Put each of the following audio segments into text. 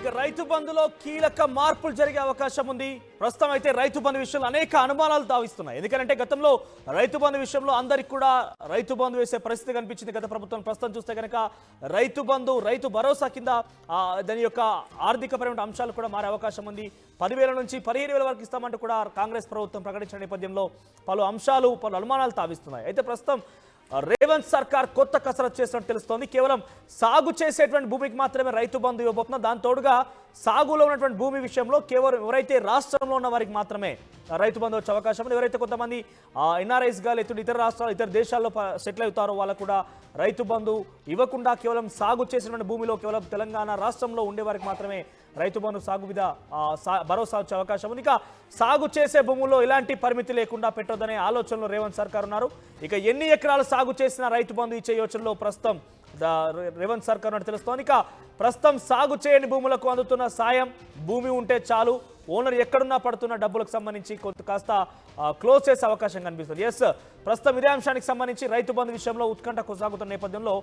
ఇక రైతు బంధులో కీలక మార్పులు జరిగే అవకాశం ఉంది. ప్రస్తుతం అయితే రైతు బంధు విషయంలో అనేక అనుమానాలు తావిస్తున్నాయి. ఎందుకంటే గతంలో రైతు బంధు విషయంలో అందరికి కూడా రైతు బంధు వేసే పరిస్థితి కనిపించింది గత ప్రభుత్వం. ప్రస్తుతం చూస్తే కనుక రైతు బంధు, రైతు భరోసా కింద దాని యొక్క ఆర్థికపరమైన అంశాలు కూడా మారే అవకాశం ఉంది. 10,000 నుంచి 15,000 వరకు ఇస్తామంటూ కూడా కాంగ్రెస్ ప్రభుత్వం ప్రకటించిన నేపథ్యంలో పలు అంశాలు, పలు అనుమానాలు తావిస్తున్నాయి. అయితే ప్రస్తుతం రేవంత్ సర్కార్ కొత్త కసరత్తు చేసినట్టు తెలుస్తోంది. కేవలం సాగు చేసేటువంటి భూమికి మాత్రమే రైతు బంధు ఇవ్వబోతున్నా. దాని తోడుగా సాగులో ఉన్నటువంటి భూమి విషయంలో కేవలం ఎవరైతే రాష్ట్రంలో ఉన్న వారికి మాత్రమే రైతు బంధు వచ్చే అవకాశం ఉంది. ఎవరైతే కొంతమంది ఎన్ఆర్ఐస్గా లేకపోతే ఇతర రాష్ట్రాలు, ఇతర దేశాల్లో సెటిల్ అవుతారో వాళ్ళకు కూడా రైతు బంధు ఇవ్వకుండా కేవలం సాగు చేసినటువంటి భూమిలో కేవలం తెలంగాణ రాష్ట్రంలో ఉండే వారికి మాత్రమే రైతు బంధు సాగు మీద భరోసా వచ్చే అవకాశం ఉంది. ఇక సాగు చేసే భూముల్లో ఎలాంటి పరిమితి లేకుండా పెట్టొద్దనే ఆలోచనలో రేవంత్ సర్కార్ ఉన్నారు. ఇక ఎన్ని ఎకరాలు సాగు చేసినా రైతు బంధు ఇచ్చే యోచనలో ప్రస్తుతం రేవంత్ సర్కార్ ఉన్నట్టు తెలుస్తోంది. ఇక ప్రస్తుతం సాగు చేయని భూములకు అందుతున్న సాయం, భూమి ఉంటే చాలు, ఓనర్ ఎక్కడున్నా పడుతున్న డబ్బులకు సంబంధించి కాస్త క్లోజ్ చేసే అవకాశం కనిపిస్తుంది. ఎస్, ప్రస్తుతం ఇదే అంశానికి సంబంధించి రైతు బంధు విషయంలో ఉత్కంఠ కొనసాగుతున్న నేపథ్యంలో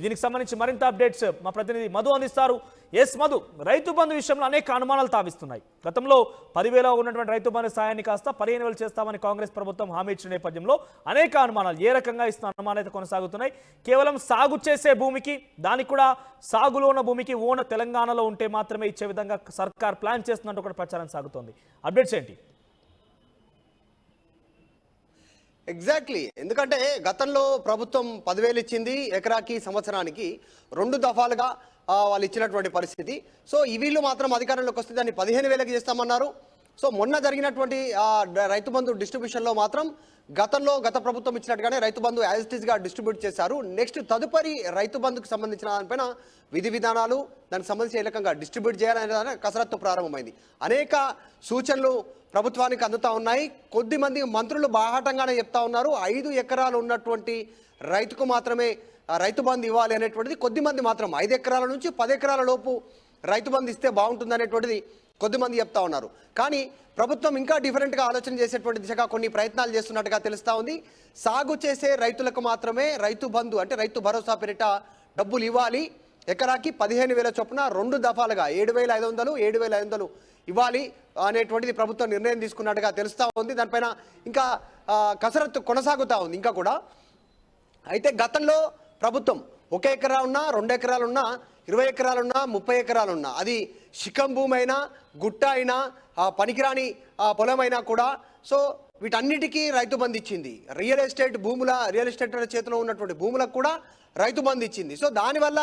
దీనికి సంబంధించి మరింత అప్డేట్స్ మా ప్రతినిధి మధు అందిస్తారు. ఎస్ మధు, రైతు బంధు విషయంలో అనేక అనుమానాలు తావిస్తున్నాయి. గతంలో 10,000 ఉన్నటువంటి రైతు బంధు సాయాన్ని కాస్త 15,000 చేస్తామని కాంగ్రెస్ ప్రభుత్వం హామీ ఇచ్చిన నేపథ్యంలో అనేక అనుమానాలు, ఏ రకంగా ఇస్తున్న అనుమానాలు అయితే కొనసాగుతున్నాయి. కేవలం సాగు చేసే భూమికి, దానికి కూడా సాగులో ఉన్న భూమికి ఓనర్ తెలంగాణలో ఉంటే మాత్రమే ఇచ్చే విధంగా సర్కార్ ప్లాన్ చేస్తున్నట్టు కూడా ప్రచారం సాగుతోంది. అప్డేట్స్ ఏంటి? ఎగ్జాక్ట్లీ, ఎందుకంటే గతంలో ప్రభుత్వం 10,000 ఇచ్చింది ఎకరాకి, సంవత్సరానికి 2 దఫాలుగా వాళ్ళు ఇచ్చినటువంటి పరిస్థితి. సో వీళ్ళు మాత్రం అధికారంలోకి వస్తే దాన్ని 15,000కి చేస్తామన్నారు. సో మొన్న జరిగినటువంటి రైతు బంధు డిస్ట్రిబ్యూషన్లో మాత్రం గత ప్రభుత్వం ఇచ్చినట్టుగానే రైతు బంధు యాజ్ ఇట్ ఈస్గా డిస్ట్రిబ్యూట్ చేశారు. నెక్స్ట్ తదుపరి రైతు బంధుకు సంబంధించిన దానిపైన విధి విధానాలు, దానికి సంబంధించి ఏ రకంగా డిస్ట్రిబ్యూట్ చేయాలనే కసరత్తు ప్రారంభమైంది. అనేక సూచనలు ప్రభుత్వానికి అందుతూ ఉన్నాయి. కొద్దిమంది మంత్రులు బాహాటంగానే చెప్తా ఉన్నారు 5 ఎకరాలు ఉన్నటువంటి రైతుకు మాత్రమే రైతు బంధు ఇవ్వాలి అనేటువంటిది. కొద్దిమంది మాత్రం 5 ఎకరాల నుంచి 10 ఎకరాల లోపు రైతు బంధు ఇస్తే బాగుంటుంది అనేటువంటిది కొద్దిమంది చెప్తా ఉన్నారు. కానీ ప్రభుత్వం ఇంకా డిఫరెంట్గా ఆలోచన చేసేటువంటి దిశగా కొన్ని ప్రయత్నాలు చేస్తున్నట్టుగా తెలుస్తూ ఉంది. సాగు చేసే రైతులకు మాత్రమే రైతు బంధు అంటే రైతు భరోసా పేరిట డబ్బులు ఇవ్వాలి. ఎకరాకి 15,000 చొప్పున 2 దఫాలుగా 7,500, 7,500 ఇవ్వాలి అనేటువంటిది ప్రభుత్వం నిర్ణయం తీసుకున్నట్టుగా తెలుస్తూ ఉంది. దానిపైన ఇంకా కసరత్తు కొనసాగుతూ ఉంది ఇంకా కూడా. అయితే గతంలో ప్రభుత్వం 1 ఎకరా ఉన్నా, 2 ఎకరాలు ఉన్నా, 20 ఎకరాలున్నా, 30 ఎకరాలున్నా, అది శిఖం భూమి అయినా, గుట్ట అయినా, పనికిరాని పొలమైనా కూడా సో వీటన్నిటికీ రైతు బంధు ఇచ్చింది. రియల్ ఎస్టేట్ చేతిలో ఉన్నటువంటి భూములకు కూడా రైతు బంధు ఇచ్చింది. సో దానివల్ల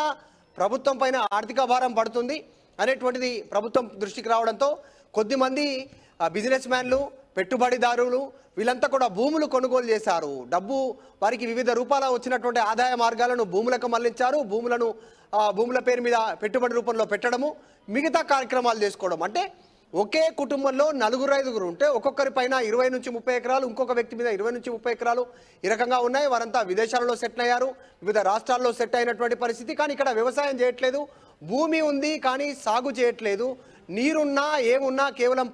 ప్రభుత్వం పైన ఆర్థిక భారం పడుతుంది అనేటువంటిది ప్రభుత్వం దృష్టికి రావడంతో కొద్దిమంది బిజినెస్ మ్యాన్లు, పెట్టుబడిదారులు వీళ్ళంతా కూడా భూములు కొనుగోలు చేశారు. డబ్బు వారికి వివిధ రూపాల వచ్చినటువంటి ఆదాయ మార్గాలను భూములకు మళ్లించారు. భూముల పేరు మీద పెట్టుబడి రూపంలో పెట్టడము, మిగతా కార్యక్రమాలు చేసుకోవడం. అంటే ఒకే కుటుంబంలో 4-5 ఉంటే ఒక్కొక్కరి పైన 20 నుంచి 30 ఎకరాలు, ఇంకొక వ్యక్తి మీద 20 నుంచి 30 ఎకరాలు ఈ రకంగా ఉన్నాయి. వారంతా విదేశాలలో సెటిల్ అయ్యారు, వివిధ రాష్ట్రాల్లో సెట్ అయినటువంటి పరిస్థితి. కానీ ఇక్కడ వ్యవసాయం చేయట్లేదు, భూమి ఉంది కానీ సాగు చేయట్లేదు, నీరున్నా ఏమున్నా కేవలం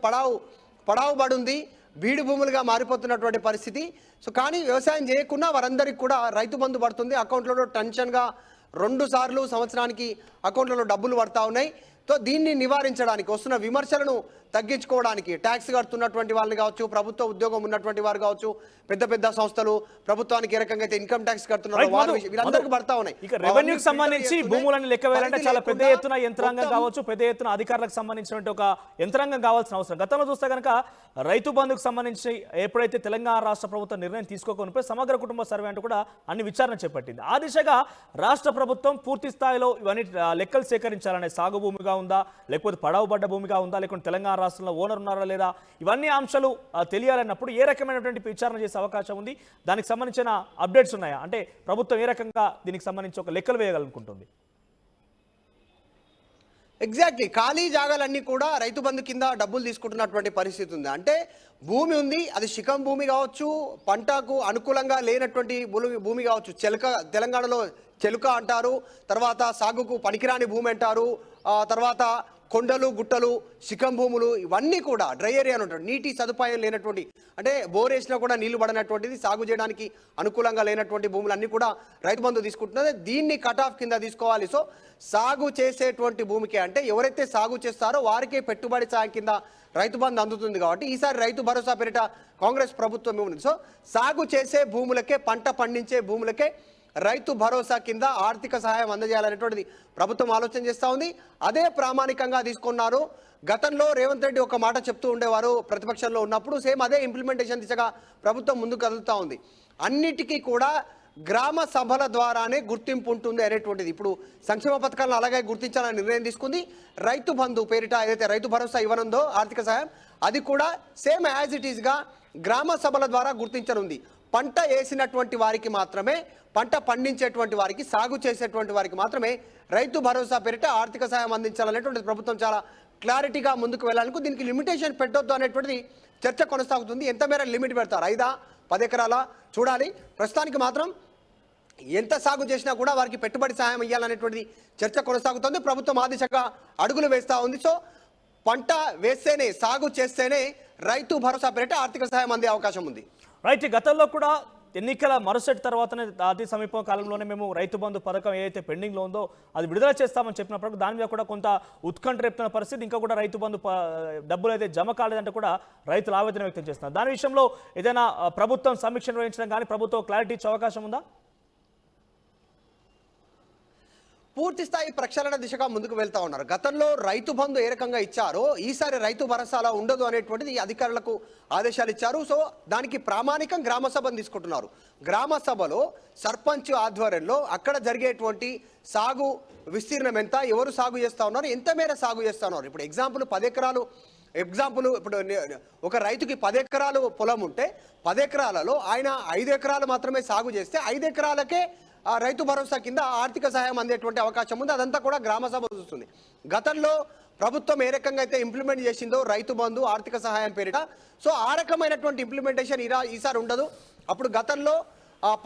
పడావు పడుంది, బీడు భూములుగా మారిపోతున్నటువంటి పరిస్థితి. సో కానీ వ్యవసాయం చేయకుండా వారందరికీ కూడా రైతు బంధు పడుతుంది. అకౌంట్లలో టెన్షన్గా 2 సార్లు సంవత్సరానికి అకౌంట్లలో డబ్బులు పడతా ఉన్నాయి. సో దీన్ని నివారించడానికి, వస్తున్న విమర్శలను తగ్గించుకోవడానికి ట్యాక్స్ కడుతున్నటువంటి వాళ్ళని కావచ్చు, ప్రభుత్వ ఉద్యోగం ఉన్నటువంటి వారు కావచ్చు, పెద్ద పెద్ద సంస్థలు ప్రభుత్వానికి ఏ రకంగా అయితే ఇన్కమ్ ట్యాక్స్ కడుతున్నారు వీళ్ళందరికీ పడతా ఉన్నాయి. ఇక రెవెన్యూకి సంబంధించి భూములను లెక్క వేయాలంటే చాలా పెద్ద ఎత్తున యంత్రాంగం కావచ్చు, పెద్ద ఎత్తున అధికారులకు సంబంధించినటువంటి ఒక యంత్రాంగం కావాల్సిన అవసరం. గతంలో చూస్తే కనుక రైతు బంధుకు సంబంధించి ఎప్పుడైతే తెలంగాణ రాష్ట్ర ప్రభుత్వం నిర్ణయం తీసుకోకపోతే సమగ్ర కుటుంబ సర్వే అంటూ కూడా అన్ని విచారణ చేపట్టింది. ఆ దిశగా రాష్ట్ర ప్రభుత్వం పూర్తి స్థాయిలో ఇవన్నీ లెక్కలు సేకరించాలనే, సాగు భూమిగా ఉందా, లేకపోతే పడవబడ్డ భూమిగా ఉందా, లేకుంటే తెలంగాణ రాష్ట్రంలో ఓనర్ ఉన్నారా లేదా, ఇవన్నీ అంశాలు తెలియాలన్నప్పుడు ఏ రకమైనటువంటి విచారణ చేసే అవకాశం ఉంది? దానికి సంబంధించిన అప్డేట్స్ ఉన్నాయా? అంటే ప్రభుత్వం ఏ రకంగా దీనికి సంబంధించి ఒక లెక్కలు వేయగలనుకుంటుంది? ఎగ్జాక్ట్లీ, ఖాళీ జాగాలన్నీ కూడా రైతు బంధు కింద డబ్బులు తీసుకుంటున్నటువంటి పరిస్థితి ఉంది. అంటే భూమి ఉంది, అది శిఖం భూమి కావచ్చు, పంటకు అనుకూలంగా లేనటువంటి భూమి కావచ్చు, తెలంగాణలో చెలుక అంటారు, తర్వాత సాగుకు పనికిరాని భూమి అంటారు, తర్వాత కొండలు గుట్టలు శిఖం భూములు ఇవన్నీ కూడా డ్రై ఏరియా ఉంటుంది, నీటి సదుపాయం లేనటువంటి, అంటే బోర్ వేసినా కూడా నీళ్లు పడనటువంటిది, సాగు చేయడానికి అనుకూలంగా లేనటువంటి భూములన్నీ కూడా రైతు బంధు తీసుకుంటున్నది. దీన్ని కట్ ఆఫ్ కింద తీసుకోవాలి. సో సాగు చేసేటువంటి భూమికి, అంటే ఎవరైతే సాగు చేస్తారో వారికే పెట్టుబడి సాయం కింద రైతు బంధు అందుతుంది. కాబట్టి ఈసారి రైతు భరోసా పేరిట కాంగ్రెస్ ప్రభుత్వం ఉంది. సో సాగు చేసే భూములకే, పంట పండించే భూములకే రైతు భరోసా కింద ఆర్థిక సహాయం అందజేయాలనేటువంటిది ప్రభుత్వం ఆలోచన చేస్తూ ఉంది. అదే ప్రామాణికంగా తీసుకున్నారు. గతంలో రేవంత్ రెడ్డి ఒక మాట చెప్తూ ఉండేవారు ప్రతిపక్షంలో ఉన్నప్పుడు, సేమ్ అదే ఇంప్లిమెంటేషన్ దిశగా ప్రభుత్వం ముందుకు కదులుతూ ఉంది. అన్నిటికీ కూడా గ్రామ సభల ద్వారానే గుర్తింపు ఉంటుంది అనేటువంటిది ఇప్పుడు సంక్షేమ పథకాలను అలాగే గుర్తించాలని నిర్ణయం తీసుకుంది. రైతు బంధు పేరిట ఏదైతే రైతు భరోసా ఇవ్వనుందో ఆర్థిక సహాయం, అది కూడా సేమ్ యాజ్ ఇట్ ఈస్గా గ్రామ సభల ద్వారా గుర్తించనుంది. పంట వేసినటువంటి వారికి మాత్రమే, పంట పండించేటువంటి వారికి, సాగు చేసేటువంటి వారికి మాత్రమే రైతు భరోసా పేరిట ఆర్థిక సహాయం అందించాలనేటువంటిది ప్రభుత్వం చాలా క్లారిటీగా ముందుకు వెళ్ళాలనుకో. దీనికి లిమిటేషన్ పెట్టొద్దు అనేటువంటిది చర్చ కొనసాగుతుంది. ఎంత మేర లిమిట్ పెడతారు, 5-10 ఎకరాల చూడాలి. ప్రస్తుతానికి మాత్రం ఎంత సాగు చేసినా కూడా వారికి పెట్టుబడి సహాయం ఇవ్వాలనేటువంటిది చర్చ కొనసాగుతుంది. ప్రభుత్వం ఆ దిశగా అడుగులు వేస్తూ ఉంది. సో పంట వేస్తేనే, సాగు చేస్తేనే రైతు భరోసా పేరిట ఆర్థిక సహాయం అందే అవకాశం ఉంది. రైట్, గతంలో కూడా ఎన్నికల మరుసటి తర్వాతనే అతి సమీప కాలంలోనే మేము రైతు బంధు పథకం ఏదైతే పెండింగ్లో ఉందో అది విడుదల చేస్తామని చెప్పినప్పుడు దాని మీద కూడా కొంత ఉత్కంఠ రేపుతున్న పరిస్థితి. ఇంకా కూడా రైతు బంధు డబ్బులు అయితే జమ కాలేదంటే కూడా రైతులు ఆవేదన వ్యక్తం చేస్తున్నారు. దాని విషయంలో ఏదైనా ప్రభుత్వం సమీక్ష నిర్వహించడం కానీ ప్రభుత్వం క్లారిటీ ఇచ్చే అవకాశం ఉందా? పూర్తి స్థాయి ప్రక్షాళన దిశగా ముందుకు వెళ్తా ఉన్నారు. గతంలో రైతు బంధు ఏ రకంగా ఇచ్చారో ఈసారి రైతు భరోసా అలా ఉండదు అనేటువంటిది అధికారులకు ఆదేశాలు ఇచ్చారు. సో దానికి ప్రామాణికం గ్రామ సభను తీసుకుంటున్నారు. గ్రామ సభలో సర్పంచ్ ఆధ్వర్యంలో అక్కడ జరిగేటువంటి సాగు విస్తీర్ణం ఎంత, ఎవరు సాగు చేస్తూ ఉన్నారు, ఎంత మేర సాగు చేస్తూ ఉన్నారు. ఇప్పుడు ఎగ్జాంపుల్ 10 ఎకరాలు, ఇప్పుడు ఒక రైతుకి 10 ఎకరాలు పొలం ఉంటే 10 ఎకరాలలో ఆయన 5 ఎకరాలు మాత్రమే సాగు చేస్తే 5 ఎకరాలకే రైతు భరోసా కింద ఆర్థిక సహాయం అందేటువంటి అవకాశం ఉంది. అదంతా కూడా గ్రామ సభ చూస్తుంది. గతంలో ప్రభుత్వం ఏ రకంగా అయితే ఇంప్లిమెంట్ చేసిందో రైతు బంధు ఆర్థిక సహాయం పేరిట, సో ఆ రకమైనటువంటి ఇంప్లిమెంటేషన్ ఈసారి ఉండదు. అప్పుడు గతంలో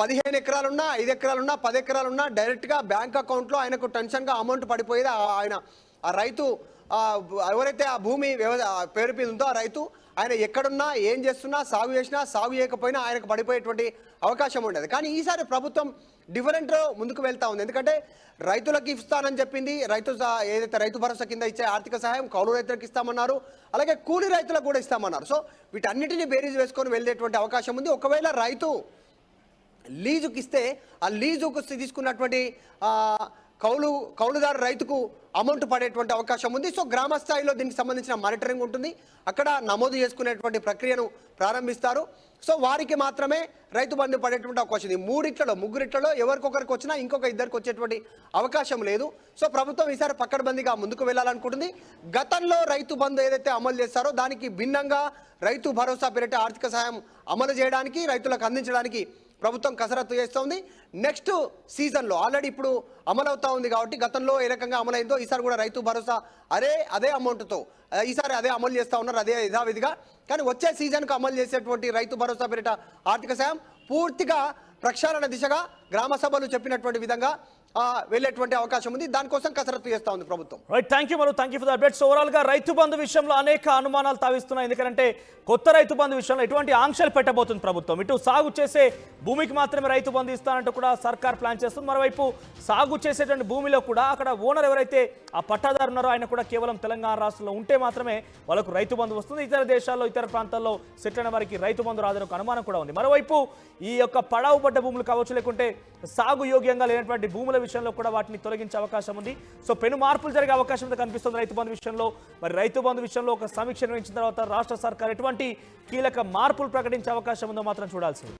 15 ఎకరాలున్నా, 5 ఎకరాలున్నా, 10 ఎకరాలున్నా డైరెక్ట్గా బ్యాంక్ అకౌంట్లో ఆయనకు టెన్షన్గా అమౌంట్ పడిపోయేది. ఆయన ఆ రైతు ఎవరైతే ఆ భూమి పేరు మీద ఉందో ఆ రైతు, ఆయన ఎక్కడున్నా, ఏం చేస్తున్నా, సాగు చేసినా, సాగు చేయకపోయినా ఆయనకు పడిపోయేటువంటి అవకాశం ఉండేది. కానీ ఈసారి ప్రభుత్వం డిఫరెంట్ ముందుకు వెళ్తా ఉంది. ఎందుకంటే రైతులకు ఇస్తానని చెప్పింది, ఏదైతే రైతు భరోసా కింద ఇచ్చే ఆర్థిక సహాయం కౌలు రైతులకు ఇస్తామన్నారు, అలాగే కూలి రైతులకు కూడా ఇస్తామన్నారు. సో వీటన్నిటిని బేరీజ్ వేసుకొని వెళ్ళేటువంటి అవకాశం ఉంది. ఒకవేళ రైతు లీజుకి ఇస్తే ఆ లీజుకు తీసుకున్నటువంటి కౌలుదారు రైతుకు అమౌంట్ పడేటువంటి అవకాశం ఉంది. సో గ్రామ స్థాయిలో దీనికి సంబంధించిన మానిటరింగ్ ఉంటుంది. అక్కడ నమోదు చేసుకునేటువంటి ప్రక్రియను ప్రారంభిస్తారు. సో వారికి మాత్రమే రైతు బంధు పడేటువంటి అవకాశం ఉంది. 3 ముగ్గురిట్లలో ఎవరికొకరికి వచ్చినా ఇంకొక ఇద్దరికి వచ్చేటువంటి అవకాశం లేదు. సో ప్రభుత్వం ఈసారి పక్కడబందీగా ముందుకు వెళ్ళాలనుకుంటుంది. గతంలో రైతు బంధు ఏదైతే అమలు చేస్తారో దానికి భిన్నంగా రైతు భరోసా పేరిట ఆర్థిక సహాయం అమలు చేయడానికి, రైతులకు అందించడానికి ప్రభుత్వం కసరత్తు చేస్తోంది. నెక్స్ట్ సీజన్లో ఆల్రెడీ ఇప్పుడు అమలవుతా ఉంది కాబట్టి గతంలో ఏ రకంగా అమలైందో ఈసారి కూడా రైతు భరోసా అదే అమౌంట్తో ఈసారి అదే అమలు చేస్తూ ఉన్నారు, అదే యథావిధిగా. కానీ వచ్చే సీజన్కు అమలు చేసేటువంటి రైతు భరోసా పేరిట ఆర్థిక సాయం పూర్తిగా ప్రక్షాళన దిశగా గ్రామ సభలు చెప్పినటువంటి విధంగా వెళ్ళేటువంటి అవకాశం ఉంది. దానికోసం కసరత్తు చేస్తూ ఉంది ప్రభుత్వం. Right, thank you for the updates. Overall గా రైతు బంధు విషయంలో అనేక అనుమానాలు తావిస్తున్నాయి. ఎందుకంటే కొత్త రైతు బంధు విషయంలో ఎటువంటి ఆంక్షలు పెట్టబోతుంది ప్రభుత్వం. ఇటు సాగు చేసే భూమికి మాత్రమే రైతు బంధు ఇస్తానంటూ కూడా సర్కార్ ప్లాన్ చేస్తుంది. మరోవైపు సాగు చేసేటువంటి భూమిలో కూడా అక్కడ ఓనర్ ఎవరైతే ఆ పట్టాదారు ఉన్నారో ఆయన కూడా కేవలం తెలంగాణ రాష్ట్రంలో ఉంటే మాత్రమే వాళ్ళకు రైతు బంధు వస్తుంది. ఇతర దేశాల్లో, ఇతర ప్రాంతాల్లో సెటిల్ అయిన వారికి రైతు బంధు రాదని ఒక అనుమానం కూడా ఉంది. మరోవైపు ఈ యొక్క పడావు పడ్డ భూములు కావచ్చు, లేకుంటే సాగు యోగ్యంగా లేనటువంటి భూముల విషయంలో కూడా వాటిని తొలగించే అవకాశం ఉంది. సో పెను మార్పులు జరిగే అవకాశం అయితే కనిపిస్తుంది రైతు బంధు విషయంలో. మరి రైతు బంధు విషయంలో ఒక సమీక్ష నిర్వహించిన తర్వాత రాష్ట్ర సర్కార్ ఎటువంటి కీలక మార్పులు ప్రకటించే అవకాశం ఉందో మాత్రం చూడాల్సింది.